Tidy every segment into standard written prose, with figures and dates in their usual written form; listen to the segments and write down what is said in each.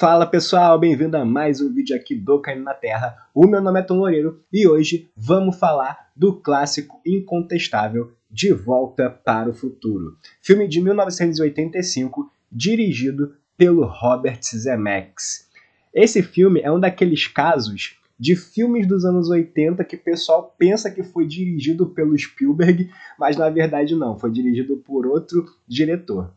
Fala pessoal, bem-vindo a mais um vídeo aqui do Caindo na Terra. O meu nome é Tom Loureiro e hoje vamos falar do clássico incontestável De Volta para o Futuro. Filme de 1985, dirigido pelo Robert Zemeckis. Esse filme é um daqueles casos de filmes dos anos 80 que o pessoal pensa que foi dirigido pelo Spielberg, mas na verdade não, foi dirigido por outro diretor.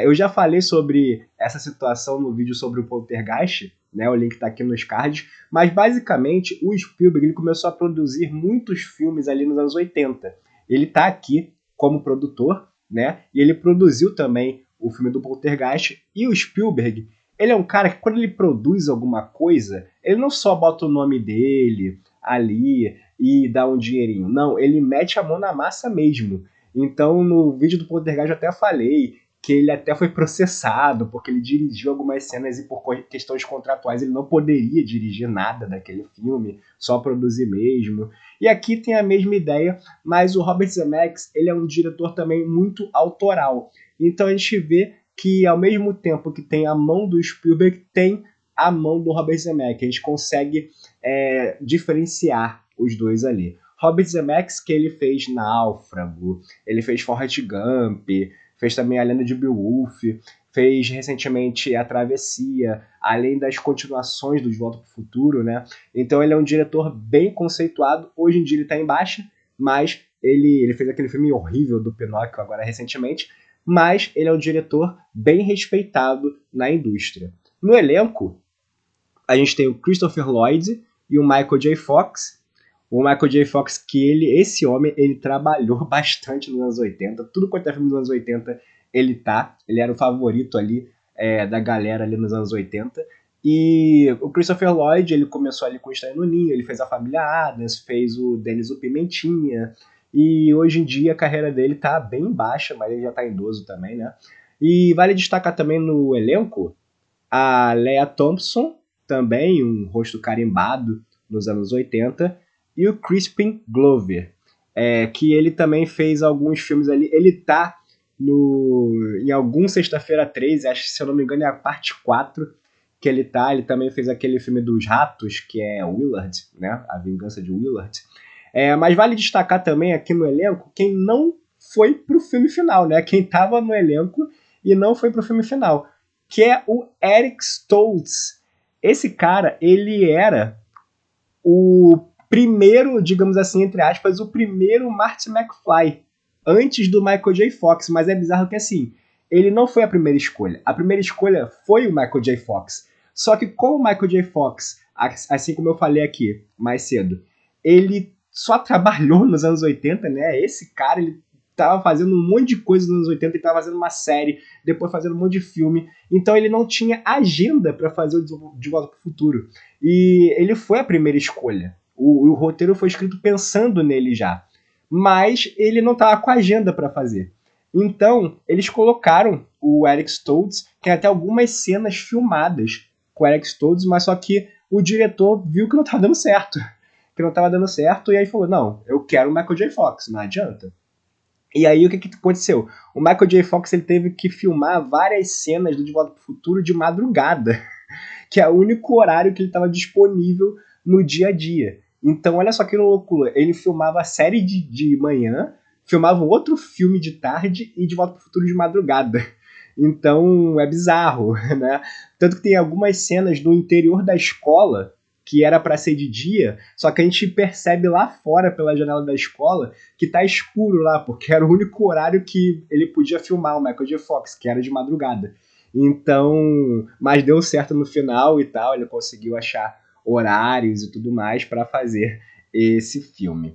Eu já falei sobre essa situação no vídeo sobre o Poltergeist, né? O link está aqui nos cards, mas basicamente o Spielberg ele começou a produzir muitos filmes ali nos anos 80. Ele está aqui como produtor, né? E ele produziu também o filme do Poltergeist. E o Spielberg, ele é um cara que quando ele produz alguma coisa, ele não só bota o nome dele ali e dá um dinheirinho, não, ele mete a mão na massa mesmo. Então no vídeo do Poltergeist eu até falei que ele até foi processado porque ele dirigiu algumas cenas e por questões contratuais ele não poderia dirigir nada daquele filme, só produzir mesmo. E aqui tem a mesma ideia, mas o Robert Zemeckis ele é um diretor também muito autoral. Então a gente vê que ao mesmo tempo que tem a mão do Spielberg, tem a mão do Robert Zemeckis. A gente consegue diferenciar os dois ali. Robert Zemeckis, que ele fez Náufrago, ele fez Forrest Gump, fez também A Lenda de Beowulf, fez recentemente A Travessia, além das continuações do De Volta para o Futuro, né? Então ele é um diretor bem conceituado. Hoje em dia ele está em baixa, mas ele fez aquele filme horrível do Pinóquio agora recentemente, mas ele é um diretor bem respeitado na indústria. No elenco, a gente tem o Christopher Lloyd e o Michael J. Fox. O Michael J. Fox, esse homem, ele trabalhou bastante nos anos 80. Tudo quanto é filme dos anos 80, ele era o favorito ali da galera ali nos anos 80. E o Christopher Lloyd, ele começou ali com o Estranho no Ninho, ele fez a Família Addams, fez o Dennis o Pimentinha. E hoje em dia a carreira dele tá bem baixa, mas ele já tá idoso também, né? E vale destacar também no elenco a Lea Thompson, também um rosto carimbado nos anos 80, e o Crispin Glover, que ele também fez alguns filmes ali. Ele tá em algum Sexta-feira 13, acho que se eu não me engano é a parte 4 que ele tá. Ele também fez aquele filme dos ratos, que é Willard, né? A Vingança de Willard. Mas vale destacar também aqui no elenco quem não foi pro filme final, né? Quem tava no elenco e não foi pro filme final, que é o Eric Stoltz. Esse cara, ele era o primeiro, digamos assim, entre aspas, o primeiro Marty McFly, antes do Michael J. Fox, mas é bizarro que assim, ele não foi a primeira escolha. A primeira escolha foi o Michael J. Fox. Só que com o Michael J. Fox, assim como eu falei aqui mais cedo, ele só trabalhou nos anos 80, né? Esse cara, ele tava fazendo um monte de coisa nos anos 80, ele tava fazendo uma série, depois fazendo um monte de filme, então ele não tinha agenda para fazer o De Volta para o Futuro. E ele foi a primeira escolha. O roteiro foi escrito pensando nele já, mas ele não tava com agenda para fazer. Então, eles colocaram o Eric Stoltz, tem até algumas cenas filmadas com o Eric Stoltz, mas só que o diretor viu que não tava dando certo. Que não tava dando certo, e aí falou, não, eu quero o Michael J. Fox, não adianta. E aí o que aconteceu? O Michael J. Fox ele teve que filmar várias cenas do De Volta para o Futuro de madrugada, que é o único horário que ele estava disponível no dia a dia. Então olha só que loucura, ele filmava a série de manhã, filmava outro filme de tarde e De Volta para o Futuro de madrugada. Então é bizarro, né? Tanto que tem algumas cenas do interior da escola que era para ser de dia, só que a gente percebe lá fora pela janela da escola que tá escuro lá, porque era o único horário que ele podia filmar o Michael J. Fox, que era de madrugada. Então, mas deu certo no final e tal, ele conseguiu achar horários e tudo mais para fazer esse filme.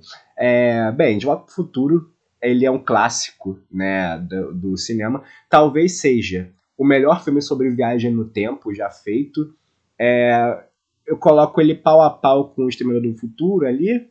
Bem, De Volta para o Futuro, ele é um clássico, né, do cinema. Talvez seja o melhor filme sobre viagem no tempo já feito. Eu coloco ele pau a pau com o Exterminador do Futuro ali,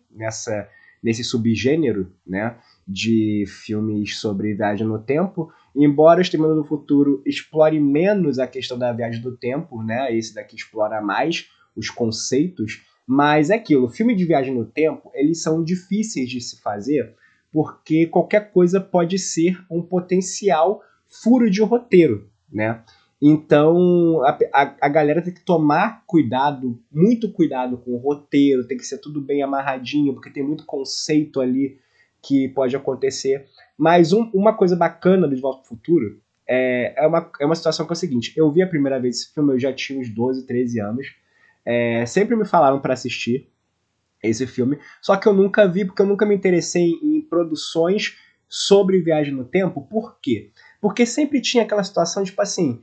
nesse subgênero, né, de filmes sobre viagem no tempo. Embora o Exterminador do Futuro explore menos a questão da viagem do tempo, né, esse daqui explora mais os conceitos, mas é aquilo, filme de viagem no tempo, eles são difíceis de se fazer, porque qualquer coisa pode ser um potencial furo de roteiro, né? Então, a galera tem que tomar cuidado, muito cuidado com o roteiro, tem que ser tudo bem amarradinho, porque tem muito conceito ali que pode acontecer. Mas uma coisa bacana do De Volta ao Futuro é uma situação que é o seguinte: eu vi a primeira vez esse filme, eu já tinha uns 12, 13 anos. Sempre me falaram para assistir esse filme, só que eu nunca vi porque eu nunca me interessei em produções sobre viagem no tempo. Por quê? Porque sempre tinha aquela situação, tipo assim,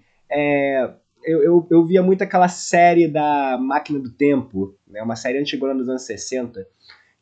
eu via muito aquela série da Máquina do Tempo, né, uma série antigona dos anos 60,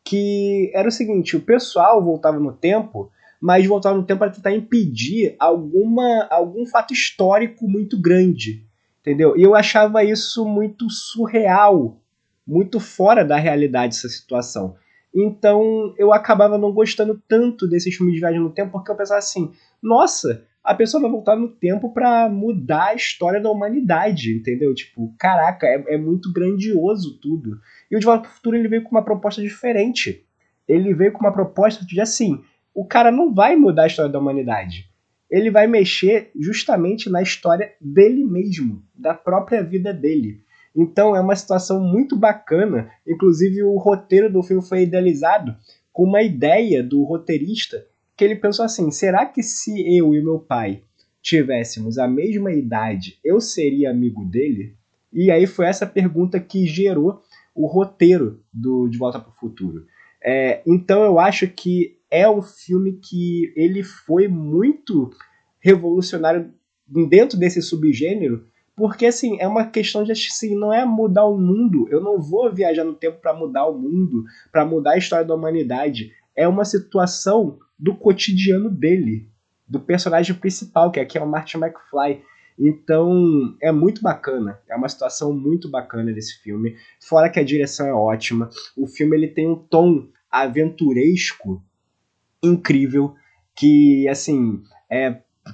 que era o seguinte: o pessoal voltava no tempo, mas voltava no tempo para tentar impedir algum fato histórico muito grande, entendeu? E eu achava isso muito surreal, muito fora da realidade essa situação. Então eu acabava não gostando tanto desses filmes de viagem no tempo, porque eu pensava assim: nossa, a pessoa vai voltar no tempo para mudar a história da humanidade, entendeu? Tipo, caraca, é muito grandioso tudo. E o De Volta para o Futuro ele veio com uma proposta diferente. Ele veio com uma proposta de assim: o cara não vai mudar a história da humanidade. Ele vai mexer justamente na história dele mesmo, da própria vida dele. Então é uma situação muito bacana. Inclusive, o roteiro do filme foi idealizado com uma ideia do roteirista, que ele pensou assim: será que se eu e meu pai tivéssemos a mesma idade, eu seria amigo dele? E aí foi essa pergunta que gerou o roteiro do De Volta para o Futuro. Então eu acho que é um filme que ele foi muito revolucionário dentro desse subgênero, porque assim, é uma questão de assim, não é mudar o mundo. Eu não vou viajar no tempo para mudar o mundo, para mudar a história da humanidade. É uma situação do cotidiano dele, do personagem principal, que aqui é o Martin McFly. Então, é muito bacana. É uma situação muito bacana desse filme. Fora que a direção é ótima. O filme ele tem um tom aventuresco incrível, que, assim,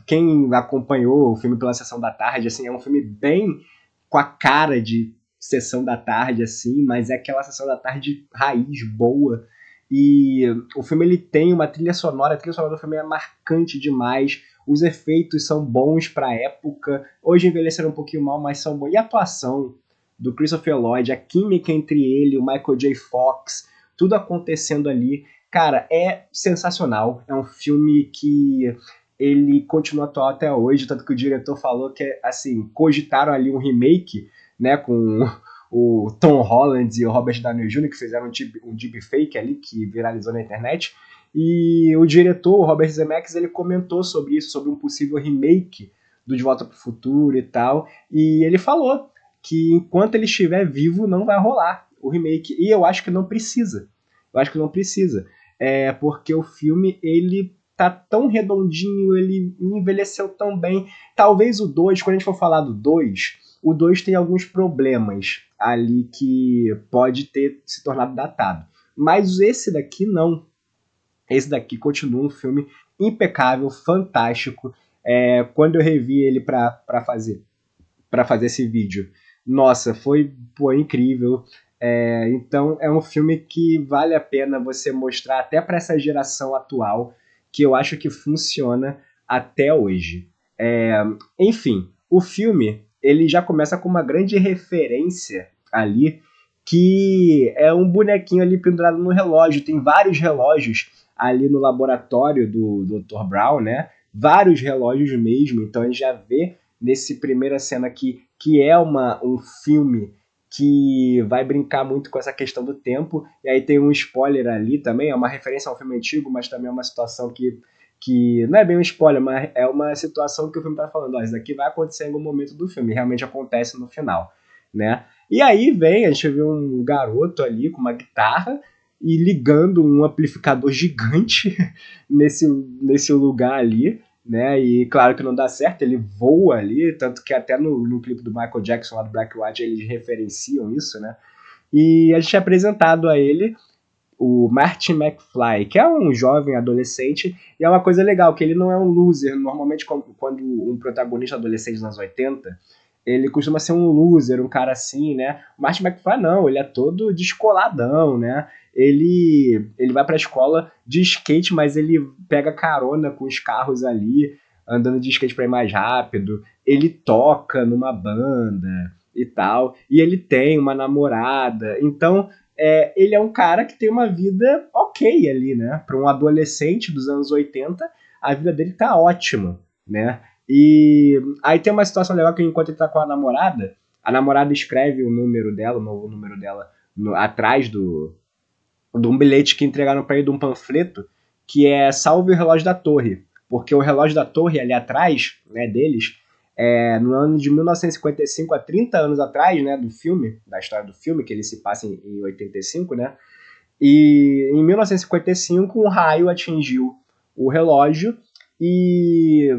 quem acompanhou o filme pela Sessão da Tarde, assim, é um filme bem com a cara de Sessão da Tarde, assim, mas é aquela Sessão da Tarde raiz, boa. E o filme ele tem uma trilha sonora, a trilha sonora do filme é marcante demais, os efeitos são bons pra época, hoje envelheceram um pouquinho mal, mas são bons. E a atuação do Christopher Lloyd, a química entre ele, o Michael J. Fox, tudo acontecendo ali, cara, é sensacional. É um filme que ele continua atual até hoje, tanto que o diretor falou que, assim, cogitaram ali um remake, né, com o Tom Holland e o Robert Downey Jr., que fizeram um deepfake ali, que viralizou na internet, e o diretor, o Robert Zemeckis, ele comentou sobre isso, sobre um possível remake do De Volta para o Futuro e tal, e ele falou que enquanto ele estiver vivo não vai rolar o remake, e eu acho que não precisa. Eu acho que não precisa. Porque o filme, ele tá tão redondinho, ele envelheceu tão bem. Talvez o 2, quando a gente for falar do 2, o 2 tem alguns problemas ali que pode ter se tornado datado. Mas esse daqui não. Esse daqui continua um filme impecável, fantástico. Quando eu revi ele para fazer esse vídeo, nossa, foi incrível. Então é um filme que vale a pena você mostrar até para essa geração atual, que eu acho que funciona até hoje. Enfim, o filme ele já começa com uma grande referência ali, que é um bonequinho ali pendurado no relógio. Tem vários relógios ali no laboratório do Dr. Brown, né? Vários relógios mesmo. Então a gente já vê nesse primeira cena aqui que é um filme que vai brincar muito com essa questão do tempo. E aí tem um spoiler ali também, é uma referência ao filme antigo, mas também é uma situação que não é bem um spoiler, mas é uma situação que o filme tá falando: ó, isso daqui vai acontecer em algum momento do filme, realmente acontece no final, né? E aí a gente vê um garoto ali com uma guitarra e ligando um amplificador gigante nesse lugar ali, né? E claro que não dá certo, ele voa ali, tanto que até no clipe do Michael Jackson lá do Black White eles referenciam isso, né? E a gente é apresentado a ele, o Martin McFly, que é um jovem adolescente, e é uma coisa legal, que ele não é um loser. Normalmente, quando um protagonista adolescente nos anos 80, ele costuma ser um loser, um cara assim, né? O Martin McFly não, ele é todo descoladão, né? Ele vai pra escola de skate, mas ele pega carona com os carros ali, andando de skate pra ir mais rápido. ele toca numa banda e tal, e ele tem uma namorada, então ele é um cara que tem uma vida ok ali, né? Para um adolescente dos anos 80, a vida dele tá ótima, né? E aí tem uma situação legal que enquanto ele tá com a namorada escreve o número dela, o novo número dela, atrás de um bilhete que entregaram para ele, de um panfleto, que é Salve o Relógio da Torre. Porque o relógio da torre ali atrás, né, deles, no ano de 1955, há 30 anos atrás, né, do filme, da história do filme, que ele se passa em 85, né, e em 1955 um raio atingiu o relógio e,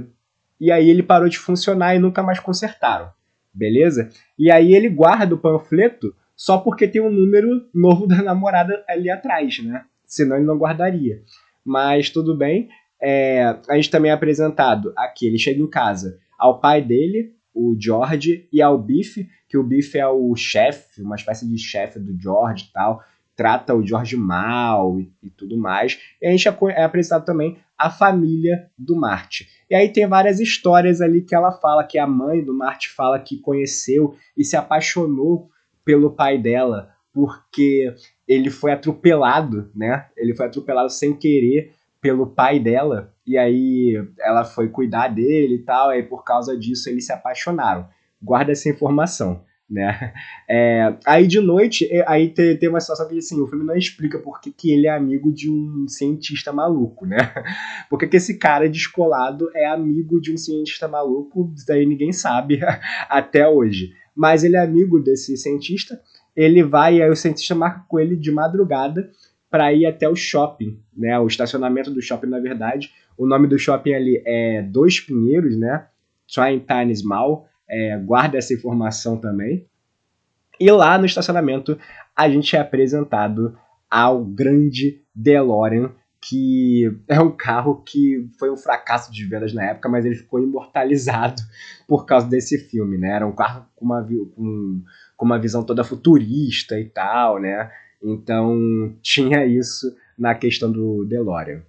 e aí ele parou de funcionar e nunca mais consertaram, beleza? E aí ele guarda o panfleto só porque tem um número novo da namorada ali atrás, né? Senão ele não guardaria. Mas tudo bem. A gente também é apresentado aqui, ele chega em casa ao pai dele, o George, e ao Biff, que o Biff é o chefe, uma espécie de chefe do George e tal, trata o George mal e tudo mais. E a gente é apresentado também a família do Marty. E aí tem várias histórias ali que ela fala, que a mãe do Marty fala que conheceu e se apaixonou pelo pai dela, porque ele foi atropelado, né? Ele foi atropelado sem querer pelo pai dela, e aí ela foi cuidar dele e tal, e por causa disso eles se apaixonaram. Guarda essa informação, né? Aí de noite, aí tem uma situação que assim, o filme não explica por que ele é amigo de um cientista maluco, né? Por que esse cara descolado é amigo de um cientista maluco, daí ninguém sabe até hoje. Mas ele é amigo desse cientista, ele vai, aí o cientista marca com ele de madrugada para ir até o shopping, né? O estacionamento do shopping, na verdade. O nome do shopping ali é Dois Pinheiros, né? Trying Times Mall. Guarda essa informação também. E lá no estacionamento a gente é apresentado ao grande DeLorean, que é um carro que foi um fracasso de vendas na época, mas ele ficou imortalizado por causa desse filme, né? Era um carro com uma visão toda futurista e tal, né? Então tinha isso na questão do DeLorean.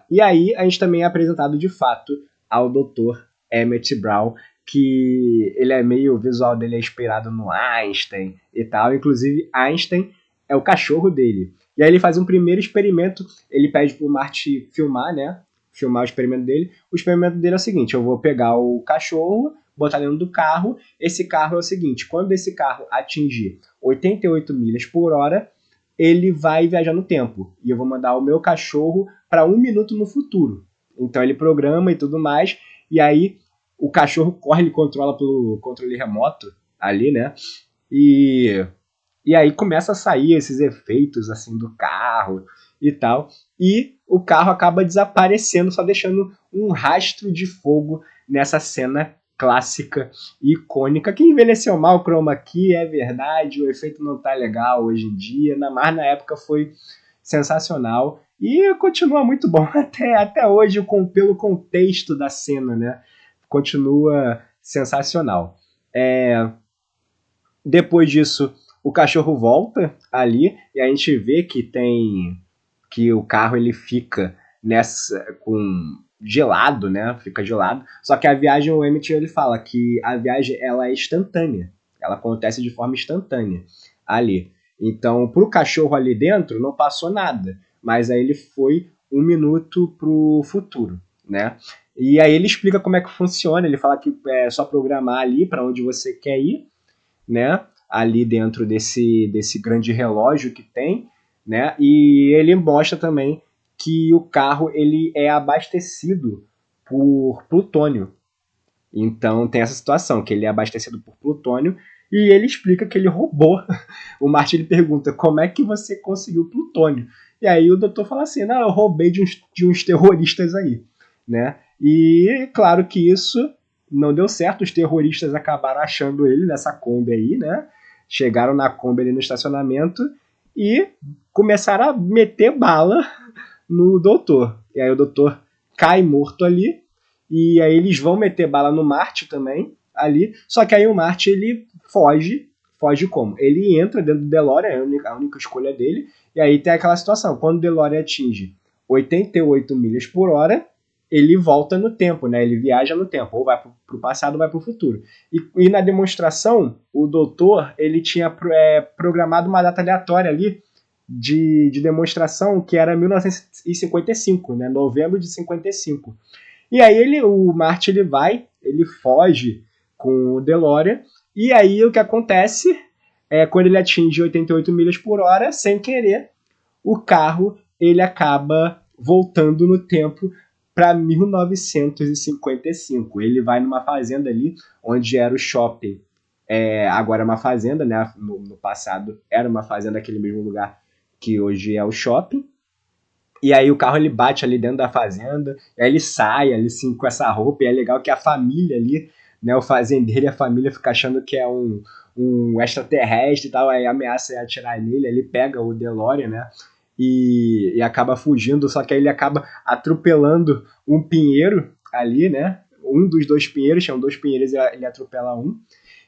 E aí a gente também é apresentado de fato ao Dr. Emmett Brown, que ele é meio, o visual dele é inspirado no Einstein e tal, inclusive Einstein é o cachorro dele. E aí ele faz um primeiro experimento, ele pede pro Marty filmar, né? Filmar o experimento dele. O experimento dele é o seguinte: eu vou pegar o cachorro, botar dentro do carro. Esse carro é o seguinte: quando esse carro atingir 88 milhas por hora, ele vai viajar no tempo. E eu vou mandar o meu cachorro para 1 minuto no futuro. Então ele programa e tudo mais. E aí o cachorro corre, ele controla pelo controle remoto ali, né? E aí começa a sair esses efeitos assim do carro e tal. E o carro acaba desaparecendo, só deixando um rastro de fogo nessa cena clássica e icônica, que envelheceu mal o chroma key, é verdade, o efeito não tá legal hoje em dia, mas na época foi sensacional e continua muito bom até hoje pelo contexto da cena, né? Continua sensacional. Depois disso, o cachorro volta ali e a gente vê que o carro ele fica com gelado, né? Fica gelado. Só que a viagem, o Emmett ele fala que a viagem ela é instantânea. Ela acontece de forma instantânea ali. Então, pro cachorro ali dentro não passou nada, mas aí ele foi 1 minuto pro futuro, né? E aí ele explica como é que funciona. Ele fala que é só programar ali para onde você quer ir, né? Ali dentro desse grande relógio que tem, né? E ele mostra também que o carro ele é abastecido por plutônio. Então tem essa situação, que ele é abastecido por plutônio, e ele explica que ele roubou. O Marty ele pergunta, como é que você conseguiu plutônio? E aí o doutor fala assim, não, eu roubei de uns terroristas aí, né? E claro que isso não deu certo, os terroristas acabaram achando ele nessa Kombi aí, né? Chegaram na Kombi ali no estacionamento e começaram a meter bala no doutor. E aí o doutor cai morto ali, e aí eles vão meter bala no Marty também, ali, só que aí o Marty ele foge como? Ele entra dentro do DeLorean, é a única escolha dele, e aí tem aquela situação, quando o DeLorean atinge 88 milhas por hora, ele volta no tempo, né? Ele viaja no tempo, ou vai pro passado ou vai pro futuro. E na demonstração, o doutor, ele tinha programado uma data aleatória ali de demonstração, que era 1955, né? Novembro de 55. E aí o Marty, ele foge com o DeLorean, e aí o que acontece é quando ele atinge 88 milhas por hora, sem querer, o carro ele acaba voltando no tempo para 1955. Ele vai numa fazenda ali, onde era o shopping. Agora é uma fazenda, né? No passado era uma fazenda, aquele mesmo lugar que hoje é o shopping. E aí o carro ele bate ali dentro da fazenda, e aí ele sai ali assim, com essa roupa, e é legal que a família ali, né, o fazendeiro e a família fica achando que é um extraterrestre e tal, aí ameaça atirar nele, ele pega o DeLorean, né, e acaba fugindo, só que aí ele acaba atropelando um pinheiro ali, né, um dos dois pinheiros, tinham dois pinheiros, ele atropela um,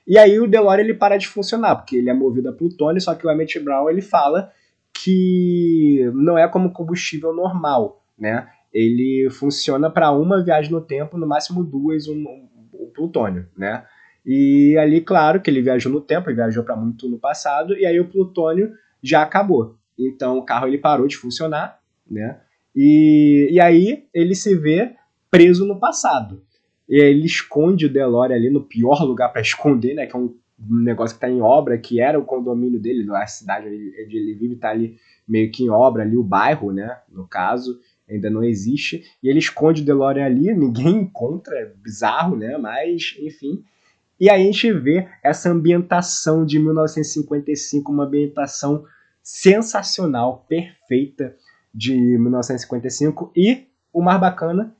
e aí o DeLorean ele para de funcionar, porque ele é movido a plutônio, só que o Emmett Brown ele fala que não é como combustível normal, né? Ele funciona para uma viagem no tempo, no máximo duas, o plutônio, né? E ali, claro, que ele viajou no tempo, ele viajou para muito no passado, e aí o plutônio já acabou. Então o carro ele parou de funcionar, né? E aí ele se vê preso no passado. E aí ele esconde o DeLorean ali no pior lugar para esconder, né? Que é um negócio que está em obra, que era o condomínio dele, a cidade onde ele vive está ali meio que em obra, ali o bairro, né? No caso, ainda não existe. E ele esconde o DeLorean ali, ninguém encontra, é bizarro, né? Mas, enfim. E aí a gente vê essa ambientação de 1955, uma ambientação sensacional, perfeita de 1955. E o mais bacana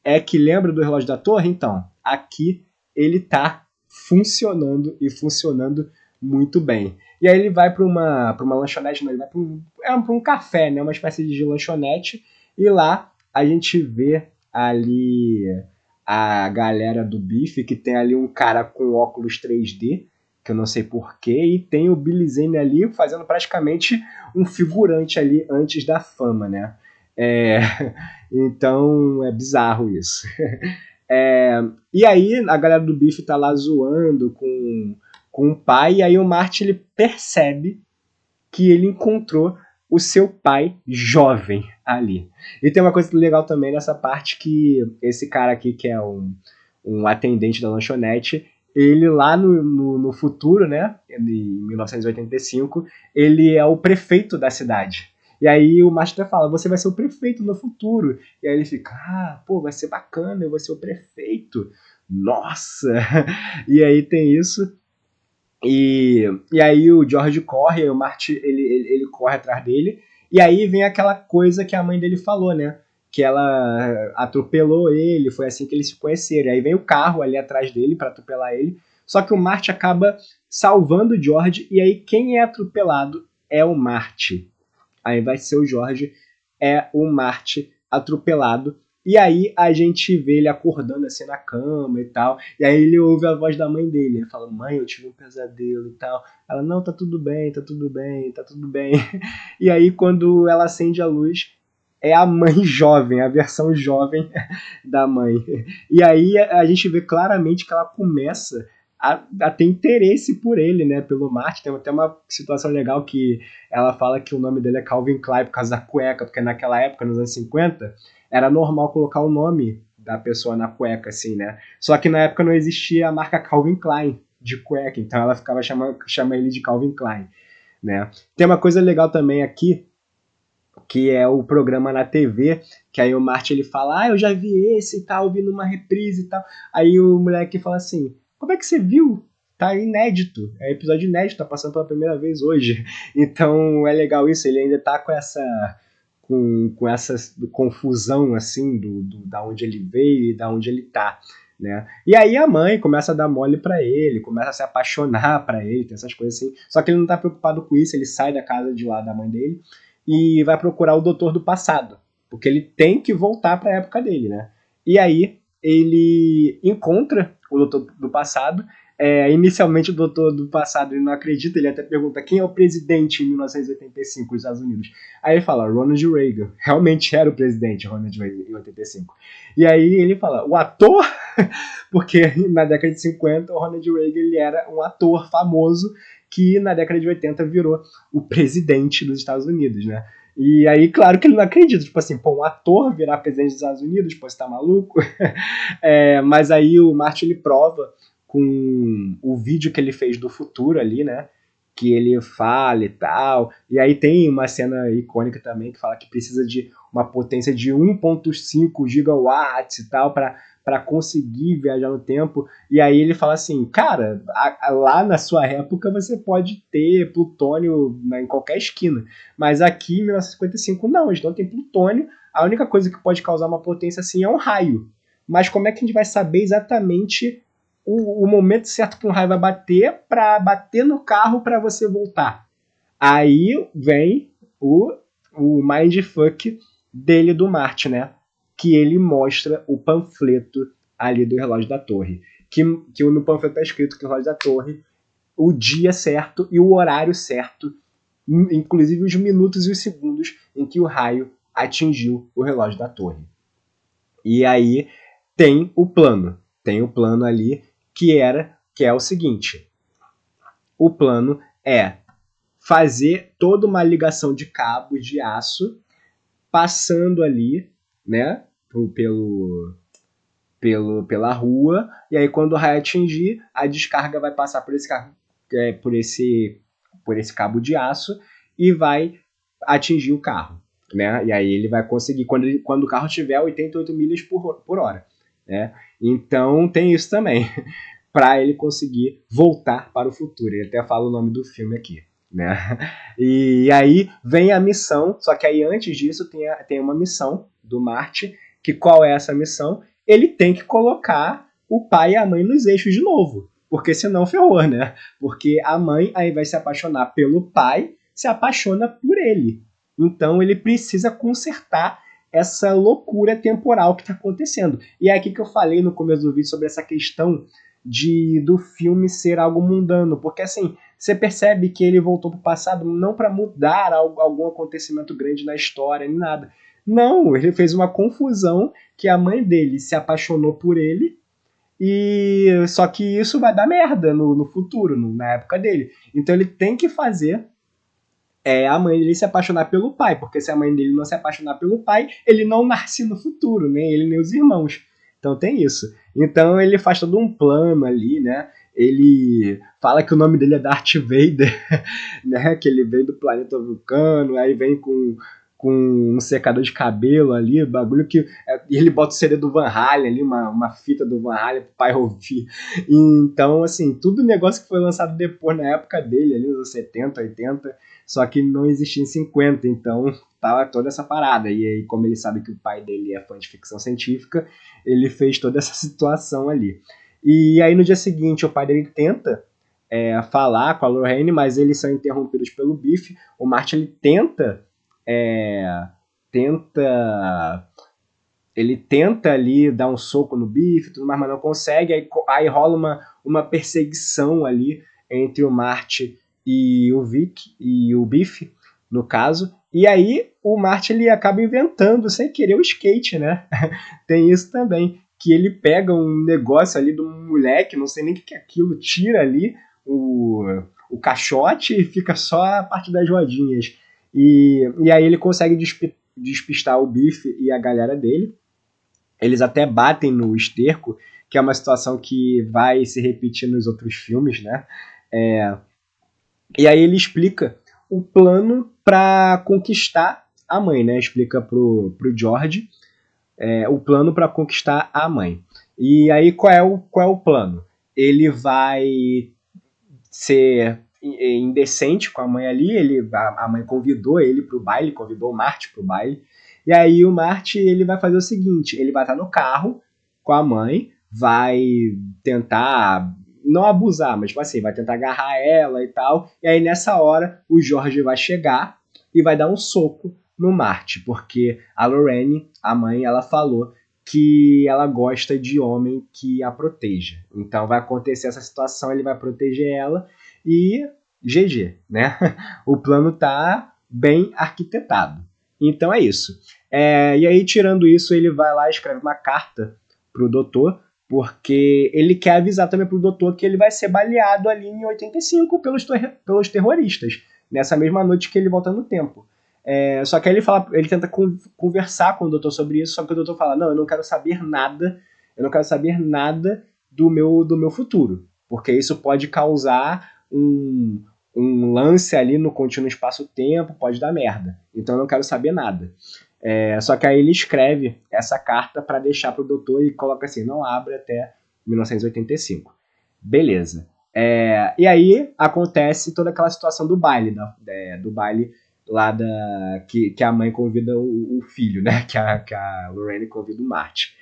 é que, lembra do relógio da torre? Então, aqui ele tá funcionando e funcionando muito bem. E aí ele vai para uma lanchonete, não, ele vai para um café, né? Uma espécie de lanchonete, e lá a gente vê ali a galera do bife, que tem ali um cara com óculos 3D, que eu não sei porquê, e tem o Billy Zane ali fazendo praticamente um figurante ali antes da fama, né? Então é bizarro isso. E aí a galera do bife tá lá zoando com o pai, e aí o Marty ele percebe que ele encontrou o seu pai jovem ali. E tem uma coisa legal também nessa parte, que esse cara aqui, que é um atendente da lanchonete, ele lá no futuro, né, em 1985, ele é o prefeito da cidade. E aí o Master fala, você vai ser o prefeito no futuro. E aí ele fica, pô, vai ser bacana, eu vou ser o prefeito. Nossa! E aí tem isso. E aí o George corre, o Marty ele corre atrás dele, e aí vem aquela coisa que a mãe dele falou, né? Que ela atropelou ele, foi assim que eles se conheceram. E aí vem o carro ali atrás dele para atropelar ele, só que o Marty acaba salvando o George, e aí quem é atropelado é o Marty. Aí vai ser o George, é o Marty atropelado. E aí a gente vê ele acordando assim na cama e tal. E aí ele ouve a voz da mãe dele. Ele fala, mãe, eu tive um pesadelo e tal. Ela, não, tá tudo bem, tá tudo bem, tá tudo bem. E aí quando ela acende a luz, é a mãe jovem, a versão jovem da mãe. E aí a gente vê claramente que ela começa a ter interesse por ele, né, pelo Marty. Tem até uma situação legal que ela fala que o nome dele é Calvin Klein por causa da cueca, porque naquela época, nos anos 50, era normal colocar o nome da pessoa na cueca, assim, né? Só que na época não existia a marca Calvin Klein de cueca, então ela ficava chama ele de Calvin Klein, né? Tem uma coisa legal também aqui, que é o programa na TV, que aí o Marty ele fala, eu já vi esse e tal, vi numa reprise e tal. Aí o moleque fala assim, como é que você viu? Tá inédito, é episódio inédito, tá passando pela primeira vez hoje. Então é legal isso, ele ainda tá com essa confusão assim da onde ele veio e da onde ele tá, né? E aí a mãe começa a dar mole para ele, começa a se apaixonar para ele, tem essas coisas assim. Só que ele não tá preocupado com isso, ele sai da casa de lá da mãe dele e vai procurar o doutor do passado, porque ele tem que voltar para a época dele, né? E aí ele encontra o doutor do passado, inicialmente o doutor do passado ele não acredita, ele até pergunta quem é o presidente em 1985 dos Estados Unidos. Aí ele fala, Ronald Reagan. Realmente era o presidente, Ronald Reagan, em 85. E aí ele fala, o ator? Porque na década de 50 o Ronald Reagan ele era um ator famoso que na década de 80 virou o presidente dos Estados Unidos, né? E aí, claro que ele não acredita, tipo assim, pô, um ator virar presidente dos Estados Unidos, pô, você tá maluco? Mas aí o Martin ele prova com o vídeo que ele fez do futuro ali, né? Que ele fala e tal. E aí tem uma cena icônica também que fala que precisa de uma potência de 1.5 gigawatts e tal para conseguir viajar no tempo. E aí ele fala assim, cara, lá na sua época você pode ter plutônio em qualquer esquina. Mas aqui em 1955 não, a gente não tem plutônio. A única coisa que pode causar uma potência assim é um raio. Mas como é que a gente vai saber exatamente o momento certo que um raio vai bater para bater no carro para você voltar? Aí vem o mindfuck dele do Marty, né? Que ele mostra o panfleto ali do relógio da torre. Que no panfleto está escrito que o relógio da torre, o dia certo e o horário certo, inclusive os minutos e os segundos em que o raio atingiu o relógio da torre. E aí tem o plano ali que é o seguinte: o plano é fazer toda uma ligação de cabos de aço passando ali, né, pela rua, e aí quando o raio atingir, a descarga vai passar por esse cabo de aço e vai atingir o carro, né? E aí ele vai conseguir, quando o carro tiver 88 milhas por hora, né? Então tem isso também, para ele conseguir voltar para o futuro. Ele até fala o nome do filme aqui, né? E aí vem a missão, só que aí antes disso tem uma missão do Marty, que qual é essa missão? Ele tem que colocar o pai e a mãe nos eixos de novo, porque senão ferrou, né? Porque a mãe, ao invés de se apaixonar pelo pai, se apaixona por ele. Então ele precisa consertar essa loucura temporal que está acontecendo. E é aqui que eu falei no começo do vídeo sobre essa questão do filme ser algo mundano, porque assim, você percebe que ele voltou para o passado não para mudar algum acontecimento grande na história, nem nada. Não, ele fez uma confusão que a mãe dele se apaixonou por ele, e só que isso vai dar merda no futuro, na época dele. Então ele tem que fazer a mãe dele se apaixonar pelo pai, porque se a mãe dele não se apaixonar pelo pai, ele não nasce no futuro, nem ele nem os irmãos. Então tem isso. Então ele faz todo um plano ali, né? Ele fala que o nome dele é Darth Vader, né? Que ele vem do planeta Vulcano, aí vem com um secador de cabelo ali, bagulho que... E ele bota o CD do Van Halen ali, uma fita do Van Halen pro pai ouvir. Então, assim, tudo negócio que foi lançado depois, na época dele, ali nos 70, 80, só que não existia em 50, então tava toda essa parada. E aí, como ele sabe que o pai dele é fã de ficção científica, ele fez toda essa situação ali. E aí, no dia seguinte, o pai dele tenta falar com a Lorraine, mas eles são interrompidos pelo Biff. O Marty, ele tenta ali dar um soco no Biff, tudo mais, mas não consegue. Aí rola uma perseguição ali entre o Marty e o Biff, no caso. E aí o Marty ele acaba inventando, sem querer, o skate, né? Tem isso também, que ele pega um negócio ali de um moleque, não sei nem o que é aquilo, tira ali o caixote e fica só a parte das rodinhas. E aí ele consegue despistar o Biff e a galera dele. Eles até batem no esterco, que é uma situação que vai se repetir nos outros filmes, né? E aí ele explica o plano para conquistar a mãe, né? Explica pro George o plano para conquistar a mãe. E aí qual é o plano? Ele vai ser indecente com a mãe ali, a mãe convidou ele pro baile, convidou o Marty pro baile, e aí o Marty ele vai fazer o seguinte, ele vai estar no carro com a mãe, vai tentar, não abusar, mas tipo assim, vai tentar agarrar ela e tal, e aí nessa hora o George vai chegar e vai dar um soco no Marty, porque a Lorraine, a mãe, ela falou que ela gosta de homem que a proteja. Então vai acontecer essa situação, ele vai proteger ela e GG, né? O plano tá bem arquitetado. Então é isso. E aí, tirando isso, ele vai lá e escreve uma carta pro doutor, porque ele quer avisar também pro doutor que ele vai ser baleado ali em 85 pelos terroristas, nessa mesma noite que ele volta no tempo. Só que aí ele tenta conversar com o doutor sobre isso, só que o doutor fala, não, eu não quero saber nada, do meu futuro, porque isso pode causar um lance ali no contínuo espaço-tempo, pode dar merda, então eu não quero saber nada. Só que aí ele escreve essa carta para deixar pro doutor e coloca assim, não abre até 1985. Beleza. E aí acontece toda aquela situação do baile, do baile lá que a mãe convida o filho, né? Que a Lorraine convida o Marty.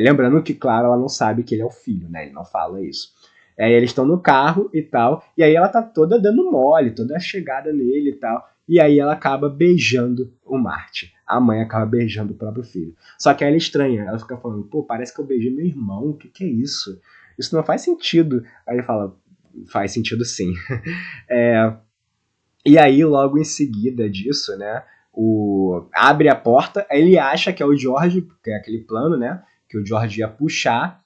Lembrando que, claro, ela não sabe que ele é o filho, né? Ele não fala isso. Eles estão no carro e tal, e aí ela tá toda dando mole, toda chegada nele e tal, e aí ela acaba beijando o Marty. A mãe acaba beijando o próprio filho. Só que ela é estranha, ela fica falando, pô, parece que eu beijei meu irmão, o que é isso? Isso não faz sentido. Aí ele fala, faz sentido sim. E aí, logo em seguida disso, né, abre a porta, ele acha que é o George, porque é aquele plano, né, que o George ia puxar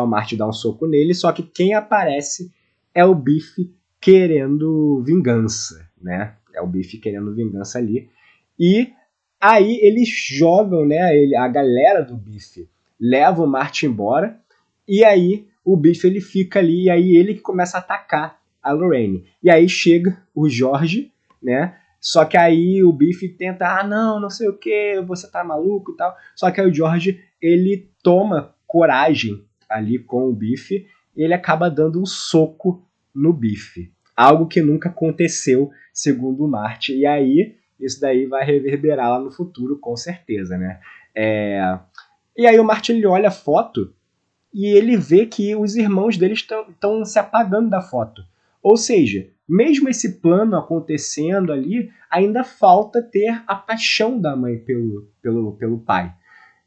o Marty e dar um soco nele, só que quem aparece é o Biff querendo vingança, né, é o Biff querendo vingança ali, e aí eles jogam, né, a galera do Biff leva o Marty embora, e aí o Biff ele fica ali, e aí ele que começa a atacar a Lorraine. E aí chega o George, né? Só que aí o Biff tenta, não sei o que, você tá maluco e tal. Só que aí o George, ele toma coragem ali com o Biff e ele acaba dando um soco no Biff. Algo que nunca aconteceu, segundo o Marty. E aí, isso daí vai reverberar lá no futuro, com certeza, né? E aí o Marty, ele olha a foto e ele vê que os irmãos dele estão se apagando da foto. Ou seja, mesmo esse plano acontecendo ali, ainda falta ter a paixão da mãe pelo pai.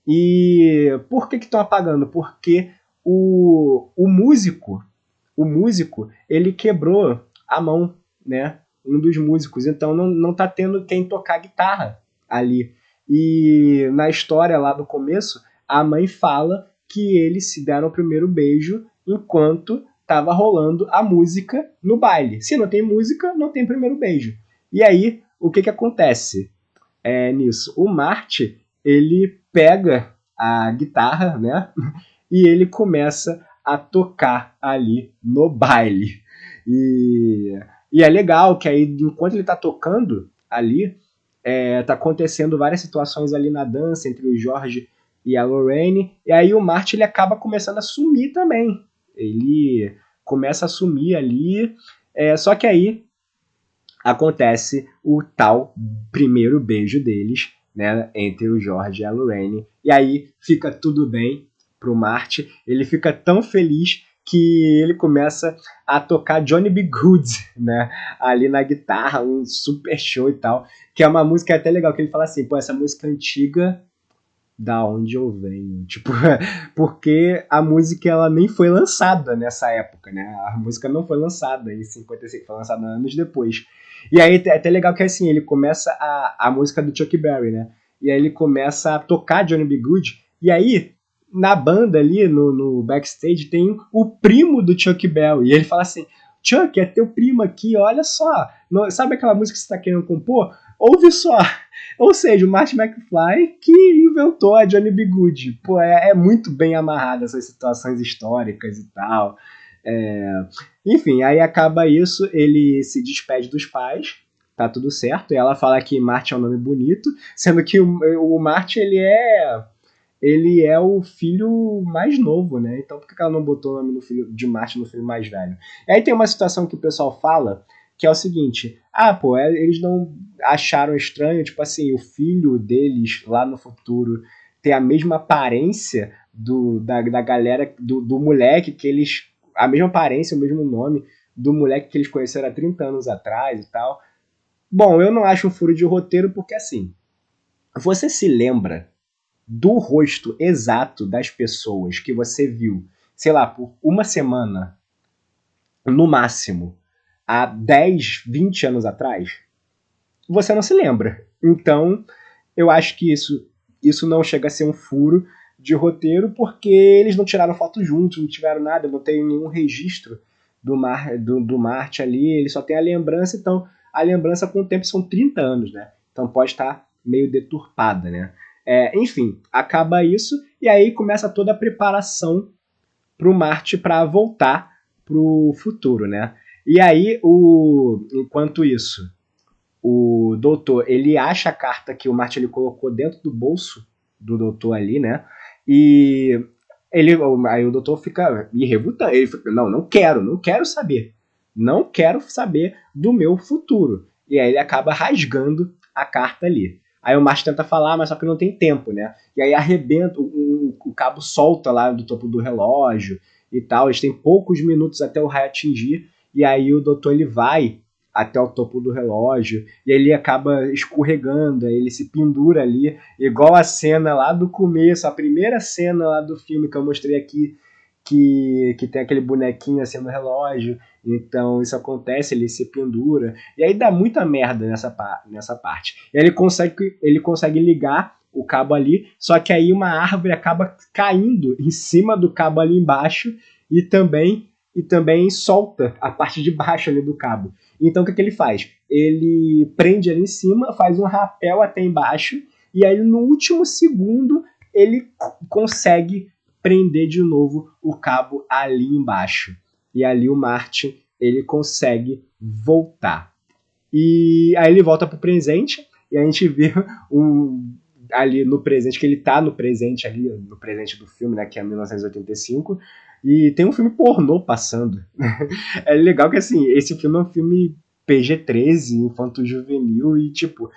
E por que estão apagando? Porque o músico, ele quebrou a mão, né? Um dos músicos, então não tá tendo quem tocar guitarra ali. E na história lá do começo, a mãe fala que eles se deram o primeiro beijo enquanto estava rolando a música no baile. Se não tem música, não tem primeiro beijo. E aí, o que acontece nisso? O Marty, ele pega a guitarra, né? E ele começa a tocar ali no baile. E é legal que aí, enquanto ele tá tocando ali, tá acontecendo várias situações ali na dança entre o George e a Lorraine, e aí o Marty ele acaba começando a sumir também. Ele começa a sumir ali, só que aí acontece o tal primeiro beijo deles, né, entre o George e a Lorraine, e aí fica tudo bem pro Marty, ele fica tão feliz que ele começa a tocar Johnny B. Good, né, ali na guitarra, um super show e tal, que é uma música até legal, que ele fala assim, pô, essa música antiga, da onde eu venho, tipo, porque a música ela nem foi lançada nessa época, né, a música não foi lançada em 55, foi lançada anos depois, e aí é até legal que assim, ele começa a música do Chuck Berry, né, e aí ele começa a tocar Johnny B. Good, e aí na banda ali, no backstage, tem o primo do Chuck Berry, e ele fala assim, Chuck, é teu primo aqui, olha só, sabe aquela música que você tá querendo compor? Ouve só. Ou seja, o Marty McFly que inventou a Johnny B. Good. Pô, é muito bem amarrado essas situações históricas e tal. Enfim, aí acaba isso, ele se despede dos pais, tá tudo certo, e ela fala que Marty é um nome bonito, sendo que o Marty, ele é o filho mais novo, né? Então por que ela não botou o nome de Marty no filho mais velho? E aí tem uma situação que o pessoal fala, que é o seguinte, eles não acharam estranho, tipo assim, o filho deles lá no futuro ter a mesma aparência da galera, do moleque que eles, a mesma aparência, o mesmo nome do moleque que eles conheceram há 30 anos atrás e tal. Bom, eu não acho um furo de roteiro porque assim, você se lembra do rosto exato das pessoas que você viu, sei lá, por uma semana, no máximo, há 10, 20 anos atrás, você não se lembra. Então, eu acho que isso não chega a ser um furo de roteiro, porque eles não tiraram foto juntos, não tiveram nada, não tem nenhum registro do Marte ali, ele só tem a lembrança, então a lembrança com o tempo são 30 anos, né? Então pode estar meio deturpada, né? Enfim, acaba isso, e aí começa toda a preparação para o Marte para voltar para o futuro, né? E aí, enquanto isso, o doutor, ele acha a carta que o Marty ele colocou dentro do bolso do doutor ali, né? E aí o doutor fica me rebutando. Ele fica, não quero saber. Não quero saber do meu futuro. E aí ele acaba rasgando a carta ali. Aí o Marty tenta falar, mas só que não tem tempo, né? E aí arrebenta, o cabo solta lá do topo do relógio e tal. Eles têm poucos minutos até o raio atingir. E aí o doutor ele vai até o topo do relógio, e ele acaba escorregando, aí ele se pendura ali, igual a cena lá do começo, a primeira cena lá do filme que eu mostrei aqui, que tem aquele bonequinho assim no relógio, então isso acontece, ele se pendura, e aí dá muita merda nessa parte. E aí ele consegue ligar o cabo ali, só que aí uma árvore acaba caindo em cima do cabo ali embaixo, e também solta a parte de baixo ali do cabo. Então o que ele faz? Ele prende ali em cima, faz um rapel até embaixo, e aí no último segundo ele consegue prender de novo o cabo ali embaixo. E ali o Marty ele consegue voltar. E aí ele volta pro presente, e a gente vê ali no presente, que ele tá no presente ali, no presente do filme, né, que é 1985, e tem um filme pornô passando. É legal que, assim, esse filme é um filme PG-13, infanto-juvenil, e, tipo,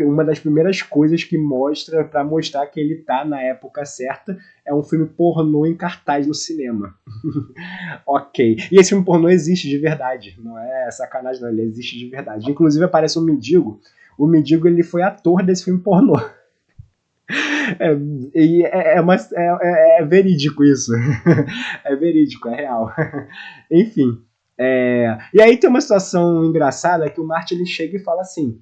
uma das primeiras coisas que mostra, pra mostrar que ele tá na época certa, é um filme pornô em cartaz no cinema. Ok. E esse filme pornô existe de verdade, não é sacanagem não, ele existe de verdade. Inclusive aparece um mendigo, o mendigo ele foi ator desse filme pornô. É verídico isso. É verídico, é real. Enfim. E aí tem uma situação engraçada que o Marty ele chega e fala assim: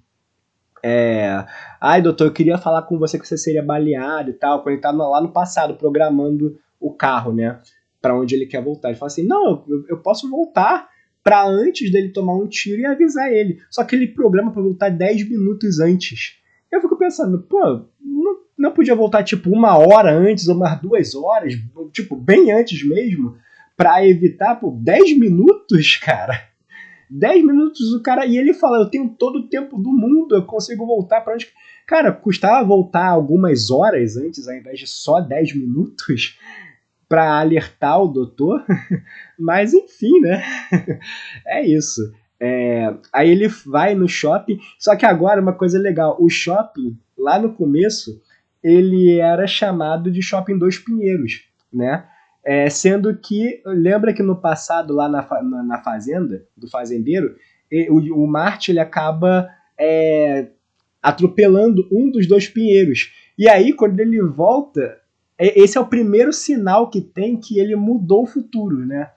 ai, doutor, eu queria falar com você que você seria baleado e tal, quando ele tá lá no passado programando o carro, né? Pra onde ele quer voltar. Ele fala assim: não, eu posso voltar pra antes dele tomar um tiro e avisar ele. Só que ele programa pra voltar 10 minutos antes. Eu fico pensando, pô, não podia voltar tipo 1 hora antes ou umas 2 horas, tipo, bem antes mesmo, pra evitar, pô, 10 minutos, cara. 10 minutos o cara. E ele fala: eu tenho todo o tempo do mundo, eu consigo voltar pra onde. Cara, custava voltar algumas horas antes, ao invés de só 10 minutos, pra alertar o doutor. Mas enfim, né? É isso. Aí ele vai no shopping. Só que agora, uma coisa legal: o shopping, lá no começo, ele era chamado de Shopping Dois Pinheiros, né? Sendo que, lembra que no passado, lá na fazenda, do fazendeiro, o Marte ele acaba atropelando um dos dois pinheiros. E aí, quando ele volta, esse é o primeiro sinal que tem que ele mudou o futuro, né?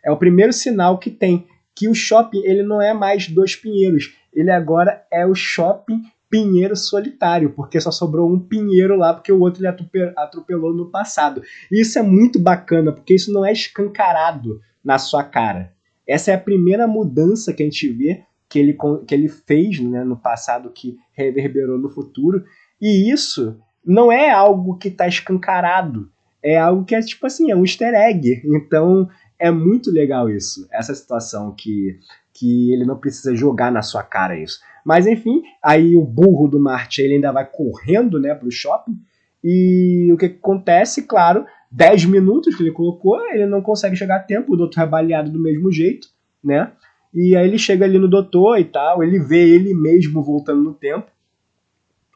É o primeiro sinal que tem que o shopping ele não é mais Dois Pinheiros, ele agora é o Shopping Pinheiro Solitário, porque só sobrou um pinheiro lá, porque o outro ele atropelou no passado. E isso é muito bacana, porque isso não é escancarado na sua cara. Essa é a primeira mudança que a gente vê que ele fez, né, no passado, que reverberou no futuro. E isso não é algo que está escancarado, é algo que é tipo assim, é um easter egg. Então é muito legal isso, essa situação que ele não precisa jogar na sua cara isso. Mas enfim, aí o burro do Marty ele ainda vai correndo, né, pro shopping, e o que acontece, claro, 10 minutos que ele colocou, ele não consegue chegar a tempo, o doutor é baleado do mesmo jeito, né, e aí ele chega ali no doutor e tal, ele vê ele mesmo voltando no tempo,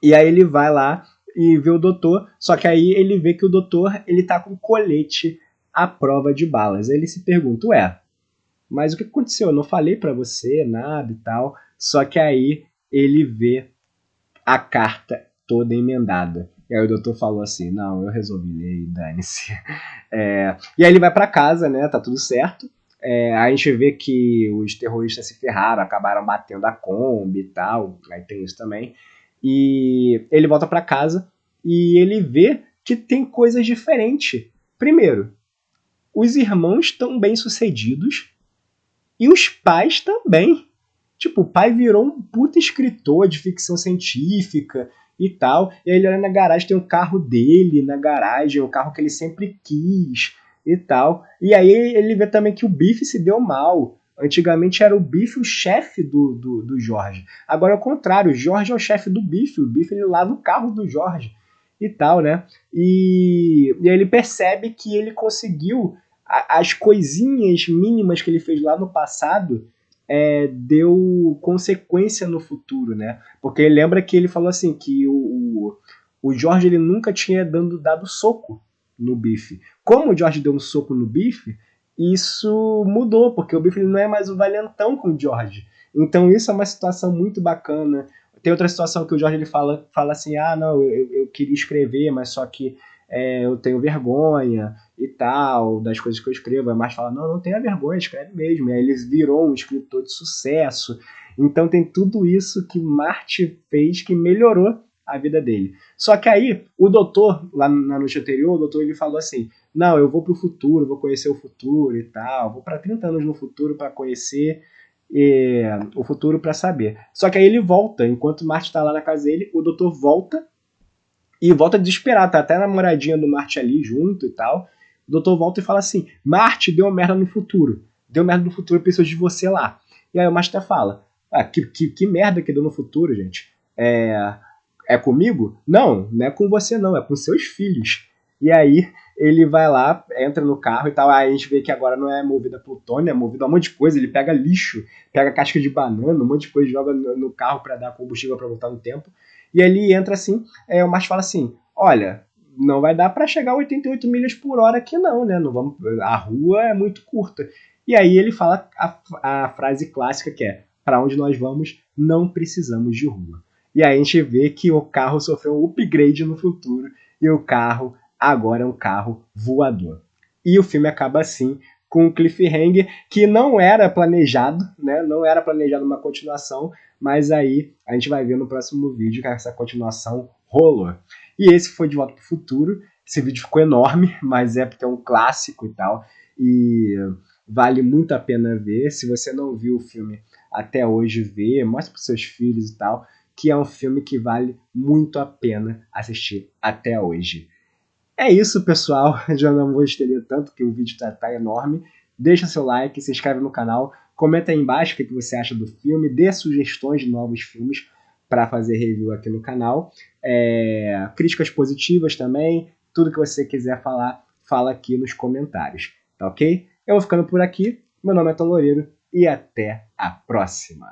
e aí ele vai lá e vê o doutor, só que aí ele vê que o doutor ele tá com colete à prova de balas. Aí ele se pergunta: ué, mas o que aconteceu? Eu não falei pra você nada e tal. Só que aí ele vê a carta toda emendada. E aí o doutor falou assim, não, eu resolvi ler, dane-se. E aí ele vai pra casa, né, tá tudo certo. A gente vê que os terroristas se ferraram, acabaram batendo a Kombi e tal, aí tem isso também. E ele volta pra casa e ele vê que tem coisas diferentes. Primeiro, os irmãos estão bem sucedidos e os pais também. Tipo, o pai virou um puta escritor de ficção científica e tal. E aí ele olha na garagem, tem um carro dele na garagem, um carro que ele sempre quis e tal. E aí ele vê também que o Biff se deu mal. Antigamente era o Biff o chefe do Jorge. Agora é o contrário, o Jorge é o chefe do Biff. O Biff ele lava o carro do Jorge e tal, né? E aí ele percebe que ele conseguiu as coisinhas mínimas que ele fez lá no passado deu consequência no futuro, né? Porque ele lembra que ele falou assim que o Jorge ele nunca tinha dado soco no Biff. Como o Jorge deu um soco no Biff, isso mudou, porque o Biff ele não é mais o valentão com o Jorge. Então isso é uma situação muito bacana. Tem outra situação que o Jorge ele fala assim, não, eu queria escrever, mas só que eu tenho vergonha e tal, das coisas que eu escrevo. A Marge fala, não tenha vergonha, escreve mesmo. E aí ele virou um escritor de sucesso. Então tem tudo isso que Marty fez que melhorou a vida dele. Só que aí, o doutor, lá na noite anterior, o doutor ele falou assim, não, eu vou pro futuro, vou conhecer o futuro e tal, vou para 30 anos no futuro para conhecer o futuro para saber. Só que aí ele volta, enquanto Marty tá lá na casa dele, o doutor volta e volta desesperado, tá até a namoradinha do Marty ali junto e tal. O doutor volta e fala assim, Marty deu merda no futuro. Deu merda no futuro, eu preciso de você lá. E aí o Marty até fala, que merda que deu no futuro, gente. É comigo? Não é com você não, é com seus filhos. E aí ele vai lá, entra no carro e tal, aí a gente vê que agora não é movido a plutônio, é movido a um monte de coisa, ele pega lixo, pega casca de banana, um monte de coisa, joga no carro para dar combustível para voltar no tempo. E ele entra assim, o Marty fala assim, olha, não vai dar para chegar a 88 milhas por hora aqui não, né? Não vamos, a rua é muito curta. E aí ele fala a frase clássica que é, para onde nós vamos, não precisamos de rua. E aí a gente vê que o carro sofreu um upgrade no futuro e o carro agora é um carro voador. E o filme acaba assim, com um cliffhanger que não era planejado, né? Não era planejado uma continuação, mas aí a gente vai ver no próximo vídeo que essa continuação rolou. E esse foi De Volta para o Futuro. Esse vídeo ficou enorme, mas é porque é um clássico e tal. E vale muito a pena ver. Se você não viu o filme até hoje, vê, mostra para seus filhos e tal, que é um filme que vale muito a pena assistir até hoje. É isso, pessoal. Já não vou estender tanto, que o vídeo tá enorme. Deixa seu like, se inscreve no canal, comenta aí embaixo o que você acha do filme, dê sugestões de novos filmes para fazer review aqui no canal. Críticas positivas também, tudo que você quiser falar, fala aqui nos comentários, tá ok? Eu vou ficando por aqui, meu nome é Tom Loureiro e até a próxima!